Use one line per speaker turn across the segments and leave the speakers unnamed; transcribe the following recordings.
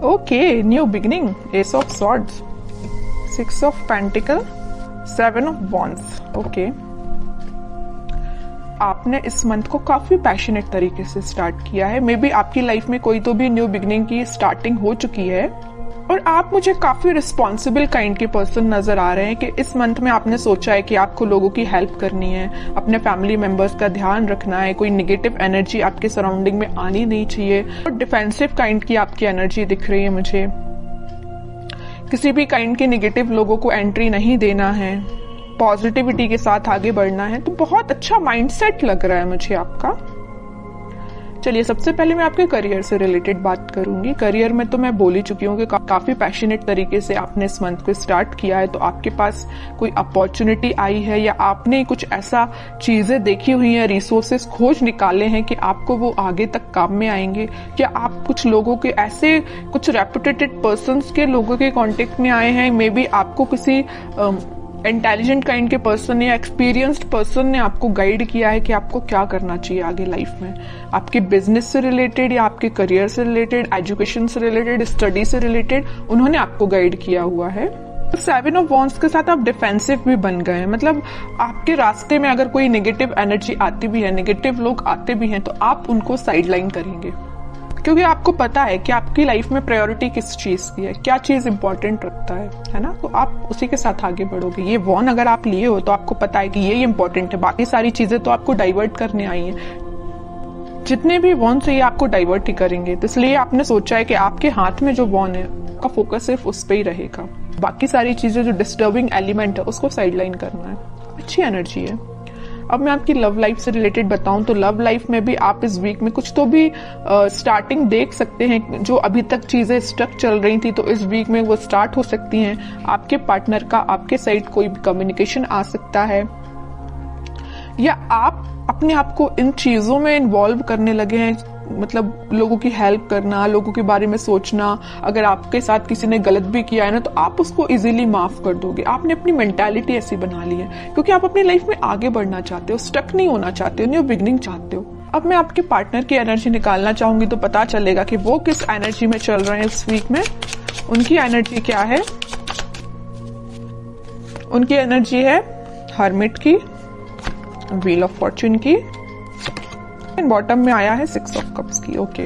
Okay, new beginning, S of swords, 6 of pentacle, 7 of wands. Okay, आपने इस month को काफी पैशनेट तरीके से स्टार्ट किया है। मे बी आपकी लाइफ में कोई तो भी न्यू बिगिनिंग की स्टार्टिंग हो चुकी है और आप मुझे काफी रिस्पॉन्सिबल काइंड के पर्सन नजर आ रहे हैं कि इस मंथ में आपने सोचा है कि आपको लोगों की हेल्प करनी है, अपने फैमिली मेंबर्स का ध्यान रखना है, कोई नेगेटिव एनर्जी आपके सराउंडिंग में आनी नहीं चाहिए। और डिफेंसिव काइंड की आपकी एनर्जी दिख रही है मुझे, किसी भी काइंड के नेगेटिव लोगों को एंट्री नहीं देना है, पॉजिटिविटी के साथ आगे बढ़ना है। तो बहुत अच्छा माइंडसेट लग रहा है मुझे आपका। चलिए, सबसे पहले मैं आपके करियर से रिलेटेड बात करूंगी। करियर में तो मैं बोल ही चुकी हूँ कि काफी पैशनेट तरीके से आपने इस मंथ को स्टार्ट किया है। तो आपके पास कोई अपॉर्चुनिटी आई है या आपने कुछ ऐसा चीजें देखी हुई है, रिसोर्सेस खोज निकाले हैं कि आपको वो आगे तक काम में आएंगे। क्या आप कुछ लोगों के ऐसे कुछ रेपुटेटेड पर्संस के लोगों के कांटेक्ट में आए हैं? मे बी आपको किसी इंटेलिजेंट काइंड के पर्सन या एक्सपीरियंस्ड पर्सन ने आपको गाइड किया है कि आपको क्या करना चाहिए आगे लाइफ में, आपके बिजनेस से रिलेटेड या आपके करियर से रिलेटेड, एजुकेशन से रिलेटेड, स्टडी से रिलेटेड उन्होंने आपको गाइड किया हुआ है। 7 ऑफ वॉन्ड्स के साथ आप डिफेंसिव भी बन गए हैं। मतलब आपके रास्ते में अगर कोई नेगेटिव एनर्जी आती भी है, नेगेटिव लोग आते भी हैं, तो आप उनको साइडलाइन करेंगे, क्योंकि आपको पता है कि आपकी लाइफ में प्रायोरिटी किस चीज की है, क्या चीज इंपॉर्टेंट रखता है ना। तो आप उसी के साथ आगे बढ़ोगे। ये वॉन अगर आप लिए हो तो आपको पता है कि ये इंपॉर्टेंट है, बाकी सारी चीजें तो आपको डाइवर्ट करने आई हैं। जितने भी वॉन से ये आपको डाइवर्ट ही करेंगे, तो इसलिए आपने सोचा है कि आपके हाथ में जो वॉन है उसका फोकस सिर्फ उस पर ही रहेगा, बाकी सारी चीजें जो डिस्टर्बिंग एलिमेंट है उसको साइडलाइन करना है। अच्छी एनर्जी है। अब मैं आपकी लव लाइफ से रिलेटेड बताऊं तो लव लाइफ में भी आप इस वीक में कुछ तो भी स्टार्टिंग देख सकते हैं। जो अभी तक चीजें स्टक चल रही थी तो इस वीक में वो स्टार्ट हो सकती हैं। आपके पार्टनर का आपके साइड कोई भी कम्युनिकेशन आ सकता है, या आप अपने आप को इन चीजों में इन्वॉल्व करने लगे हैं। मतलब लोगों की हेल्प करना, लोगों के बारे में सोचना। अगर आपके साथ किसी ने गलत भी किया है ना, तो आप उसको इजीली माफ कर दोगे। आपने अपनी मेंटालिटी ऐसी बना ली है क्योंकि आप अपनी लाइफ में आगे बढ़ना चाहते हो, स्टक नहीं होना चाहते हो, न्यू बिगिनिंग चाहते हो। अब मैं आपके पार्टनर की एनर्जी निकालना चाहूंगी तो पता चलेगा कि वो किस एनर्जी में चल रहे हैं इस वीक में। उनकी एनर्जी क्या है? उनकी एनर्जी है हर्मिट की, व्हील ऑफ फॉर्च्यून की, बॉटम में आया है 6 ऑफ कप्स की। ओके,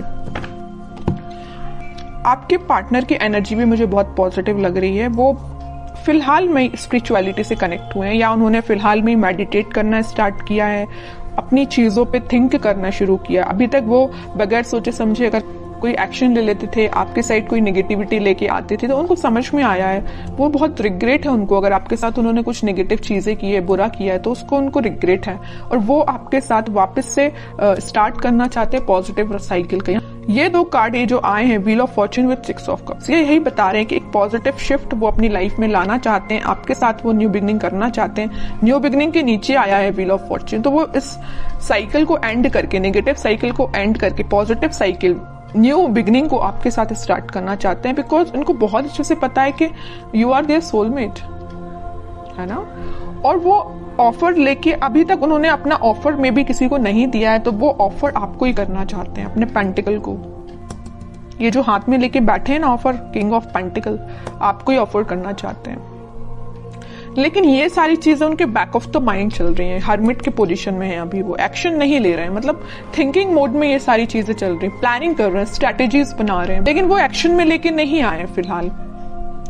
आपके पार्टनर की एनर्जी भी मुझे बहुत पॉजिटिव लग रही है। वो फिलहाल में स्पिरिचुअलिटी से कनेक्ट हुए हैं, या उन्होंने फिलहाल में मेडिटेट करना स्टार्ट किया है, अपनी चीजों पे थिंक करना शुरू किया। अभी तक वो बगैर सोचे समझे अगर कोई एक्शन ले लेते थे, आपके साइड कोई नेगेटिविटी लेके आते थे, तो उनको समझ में आया है। वो बहुत रिग्रेट है उनको, अगर आपके साथ उन्होंने कुछ नेगेटिव चीजें की है, बुरा किया है, तो उसको उनको रिग्रेट है और वो आपके साथ वापस से स्टार्ट करना चाहते हैं पॉजिटिव साइकिल का। ये 2 कार्ड ये जो आए हैं, wheel of Fortune with 6 of cups, ये यही बता रहे हैं कि एक पॉजिटिव शिफ्ट वो अपनी लाइफ में लाना चाहते हैं, आपके साथ वो न्यू बिगिनिंग करना चाहते हैं। न्यू बिगिनिंग के नीचे आया है व्हील ऑफ फॉर्च्यून, तो वो इस साइकिल को एंड करके, नेगेटिव साइकिल को एंड करके पॉजिटिव साइकिल, न्यू बिगिनिंग को आपके साथ स्टार्ट करना चाहते हैं। बिकॉज उनको बहुत अच्छे से पता है कि यू आर देयर सोलमेट, है ना। और वो ऑफर लेके, अभी तक उन्होंने अपना ऑफर में भी किसी को नहीं दिया है, तो वो ऑफर आपको ही करना चाहते हैं, अपने पेंटिकल को। ये जो हाथ में लेके बैठे हैं ना ऑफर, किंग ऑफ पेंटिकल, आपको ही ऑफर करना चाहते हैं। लेकिन ये सारी चीजें उनके बैक ऑफ द माइंड चल रही हैं, हर्मिट के पोजीशन में है अभी, वो एक्शन नहीं ले रहे हैं। मतलब थिंकिंग मोड में ये सारी चीजें चल रही हैं, प्लानिंग कर रहे हैं, स्ट्रेटेजीज बना रहे हैं, लेकिन वो एक्शन में लेके नहीं आए फिलहाल।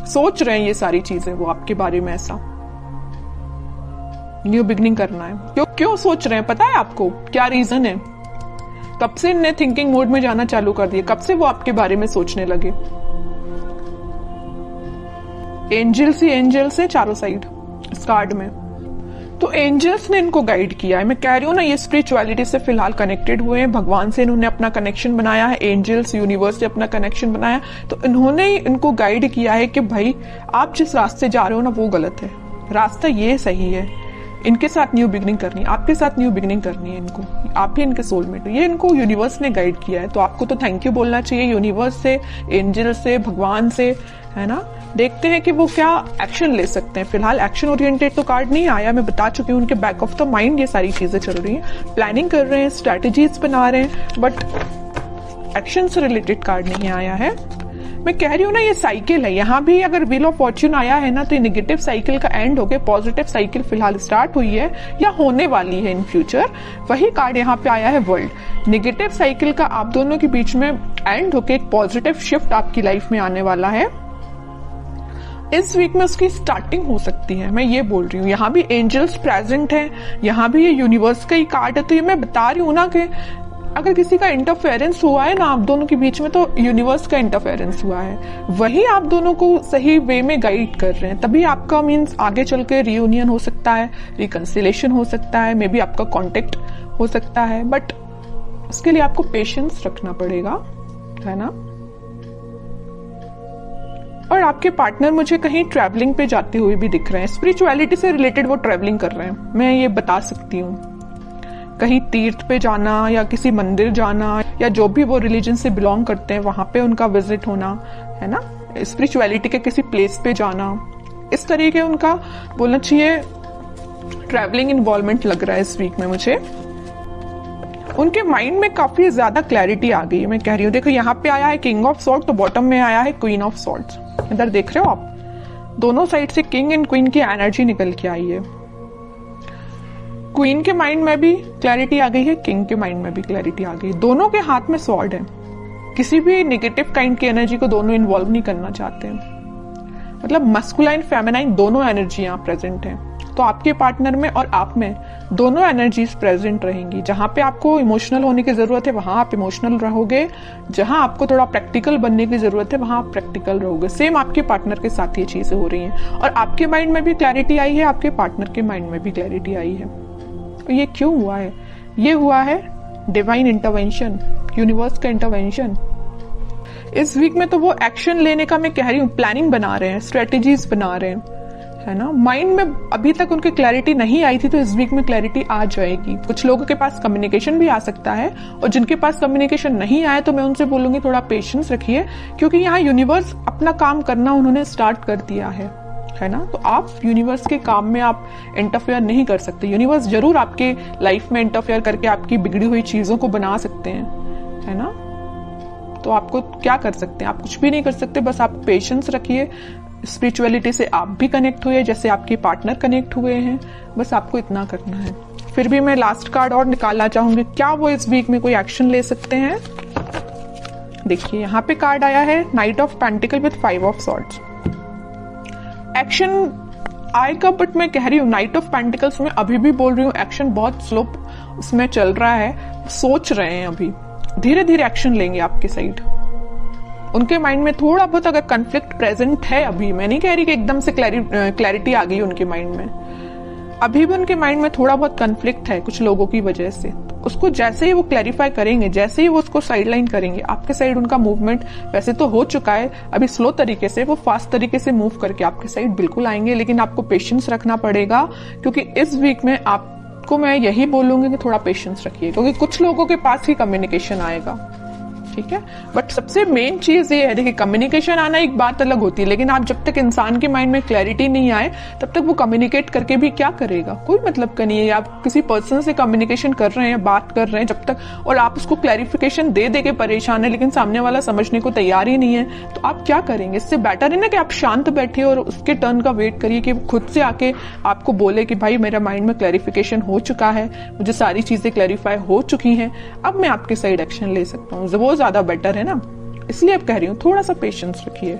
सोच रहे हैं ये सारी चीजें वो आपके बारे में, ऐसा न्यू बिगिनिंग करना है। क्यों सोच रहे हैं पता है आपको? क्या रीजन है? कब से इन्हें थिंकिंग मोड में जाना चालू कर दिया? कब से वो आपके बारे में सोचने लगे? एंजल्स ही एंजल्स है चारों साइड इस कार्ड में, तो एंजल्स ने इनको गाइड किया है। मैं कह रही हूँ ना, ये स्पिरिचुअलिटी से फिलहाल कनेक्टेड हुए हैं, भगवान से इन्होंने अपना कनेक्शन बनाया है, एंजल्स यूनिवर्स से अपना कनेक्शन बनाया, तो इन्होंने इनको गाइड किया है कि भाई आप जिस रास्ते जा रहे हो ना वो गलत है, रास्ता ये सही है। इनके साथ न्यू बिगिनिंग करनी है, आपके साथ न्यू बिगिनिंग करनी है इनको, आप ही इनके सोलमेट हो। ये इनको यूनिवर्स ने गाइड किया है, तो आपको तो थैंक यू बोलना चाहिए यूनिवर्स से, एंजल से, भगवान से, है ना। देखते हैं कि वो क्या एक्शन ले सकते हैं। फिलहाल एक्शन ओरिएंटेड तो कार्ड नहीं आया, मैं बता चुकी हूँ। उनके बैक ऑफ द माइंड ये सारी चीजें चल रही हैं, प्लानिंग कर रहे हैं, स्ट्रैटेजीज बना रहे हैं, बट एक्शन से रिलेटेड कार्ड नहीं आया है। मैं कह रही हूँ ना, ये साइकिल है। यहाँ भी अगर व्हील ऑफ फॉर्च्यून आया है ना, तो ये नेगेटिव साइकिल का एंड होके पॉजिटिव साइकिल फिलहाल स्टार्ट हुई है या होने वाली है इन फ्यूचर। वही कार्ड यहाँ पे आया है वर्ल्ड। नेगेटिव साइकिल का आप दोनों के बीच में एंड होके एक पॉजिटिव शिफ्ट आपकी लाइफ में आने वाला है। इस वीक में उसकी स्टार्टिंग हो सकती है, मैं ये बोल रही हूँ। यहाँ भी एंजल्स प्रेजेंट हैं, यहाँ भी ये यूनिवर्स का ही कार्ड है। तो ये मैं बता रही हूँ ना कि अगर किसी का इंटरफेरेंस हुआ है ना आप दोनों के बीच में, तो यूनिवर्स का इंटरफेरेंस हुआ है, वही आप दोनों को सही वे में गाइड कर रहे हैं। तभी आपका मीन्स आगे चल के रियूनियन हो सकता है, रिकंसिलेशन हो सकता है, मे बी आपका कॉन्टेक्ट हो सकता है, बट उसके लिए आपको पेशेंस रखना पड़ेगा, है ना। और आपके पार्टनर मुझे कहीं ट्रैवलिंग पे जाते हुए भी दिख रहे हैं। स्पिरिचुअलिटी से रिलेटेड वो ट्रैवलिंग कर रहे हैं, मैं ये बता सकती हूँ। कहीं तीर्थ पे जाना या किसी मंदिर जाना या जो भी वो रिलीजन से बिलोंग करते हैं वहां पे उनका विजिट होना, है ना। स्पिरिचुअलिटी के किसी प्लेस पे जाना, इस तरीके उनका बोलना चाहिए ट्रैवलिंग इन्वॉल्वमेंट लग रहा है इस वीक में मुझे। उनके माइंड में काफी ज्यादा क्लैरिटी आ गई है, मैं कह रही हूँ। देखो यहाँ पे आया है किंग ऑफ सॉर्ड, तो बॉटम में आया है क्वीन ऑफ सॉर्ड्स। इधर देख रहे हो आप, दोनों साइड से किंग एंड क्वीन की एनर्जी निकल के आई है। क्वीन के माइंड में भी क्लैरिटी आ गई है, किंग के माइंड में भी क्लैरिटी आ गई। दोनों के हाथ में स्वॉर्ड है। किसी भी नेगेटिव काइंड की एनर्जी को दोनों इन्वॉल्व नहीं करना चाहते हैं। मतलब मस्कुलाइन फेमिनाइन दोनों एनर्जी यहाँ प्रेजेंट है। तो आपके पार्टनर में और आप में दोनों एनर्जीज प्रेजेंट रहेंगी। जहां पे आपको इमोशनल होने की जरूरत है वहां आप इमोशनल रहोगे, जहां आपको थोड़ा प्रैक्टिकल बनने की जरूरत है वहां आप प्रैक्टिकल रहोगे। सेम आपके पार्टनर के साथ ये चीजें हो रही हैं। और आपके माइंड में भी क्लैरिटी आई है, आपके पार्टनर के माइंड में भी क्लैरिटी आई है। तो ये क्यों हुआ है? ये हुआ है डिवाइन इंटरवेंशन, यूनिवर्स का इंटरवेंशन। इस वीक में तो वो एक्शन लेने का मैं कह रही हूँ, प्लानिंग बना रहे हैं, स्ट्रेटेजीज बना रहे हैं, है ना। माइंड में अभी तक उनके क्लैरिटी नहीं आई थी, तो इस वीक में क्लैरिटी आ जाएगी। कुछ लोगों के पास कम्युनिकेशन भी आ सकता है, और जिनके पास कम्युनिकेशन नहीं आया तो मैं उनसे बोलूंगी थोड़ा पेशेंस रखिए, क्योंकि यहाँ यूनिवर्स अपना काम करना उन्होंने स्टार्ट कर दिया है ना। तो आप यूनिवर्स के काम में आप इंटरफेयर नहीं कर सकते। यूनिवर्स जरूर आपके लाइफ में इंटरफेयर करके आपकी बिगड़ी हुई चीजों को बना सकते हैं, है ना। तो आपको क्या कर सकते हैं? आप कुछ भी नहीं कर सकते, बस आप पेशेंस रखिए। स्पिरिचुअलिटी से आप भी कनेक्ट हुए जैसे आपके पार्टनर कनेक्ट हुए हैं, बस आपको इतना करना है। फिर भी मैं लास्ट कार्ड और निकालना चाहूंगी, क्या वो इस वीक में कोई एक्शन ले सकते हैं। देखिए यहाँ पे कार्ड आया है night of pentacle with 5 of swords. Action आएगा, बट मैं कह रही हूँ नाइट ऑफ पेंटिकल्स में अभी भी बोल रही हूँ एक्शन बहुत स्लो उसमें चल रहा है। सोच रहे हैं, अभी धीरे धीरे एक्शन लेंगे आपके साइड। उनके माइंड में थोड़ा बहुत अगर कन्फ्लिक्ट प्रेजेंट है अभी, मैं नहीं कह रही कि एकदम से क्लैरिटी आ गई उनके माइंड में, अभी भी उनके माइंड में थोड़ा बहुत कन्फ्लिक्ट है कुछ लोगों की वजह से। तो उसको जैसे ही वो क्लैरिफाई करेंगे, जैसे ही वो उसको साइडलाइन करेंगे, आपके साइड उनका मूवमेंट वैसे तो हो चुका है, अभी स्लो तरीके से, वो फास्ट तरीके से मूव करके आपके साइड बिल्कुल आएंगे। लेकिन आपको पेशेंस रखना पड़ेगा, क्योंकि इस वीक में आपको मैं यही बोलूंगी कि थोड़ा पेशेंस रखिए, क्योंकि कुछ लोगों के पास ही कम्युनिकेशन आएगा, ठीक है। बट सबसे मेन चीज ये है, देखिए कम्युनिकेशन आना एक बात अलग होती है, लेकिन आप जब तक इंसान के माइंड में क्लैरिटी नहीं आए तब तक वो कम्युनिकेट करके भी क्या करेगा, कोई मतलब का नहीं है। आप किसी पर्सन से कम्युनिकेशन कर रहे हैं, बात कर रहे हैं जब तक, और आप उसको क्लैरिफिकेशन दे दे के परेशान है, लेकिन सामने वाला समझने को तैयार ही नहीं है, तो आप क्या करेंगे। इससे बेटर है ना कि आप शांत बैठिए और उसके टर्न का वेट करिए कि खुद से आके आपको बोले कि भाई मेरा माइंड में क्लैरिफिकेशन हो चुका है, मुझे सारी चीजें क्लैरिफाई हो चुकी हैं, अब मैं आपके साइड एक्शन ले सकता हूँ। वो ज्यादा बेटर है ना, इसलिए अब कह रही हूँ थोड़ा सा पेशेंस रखिए।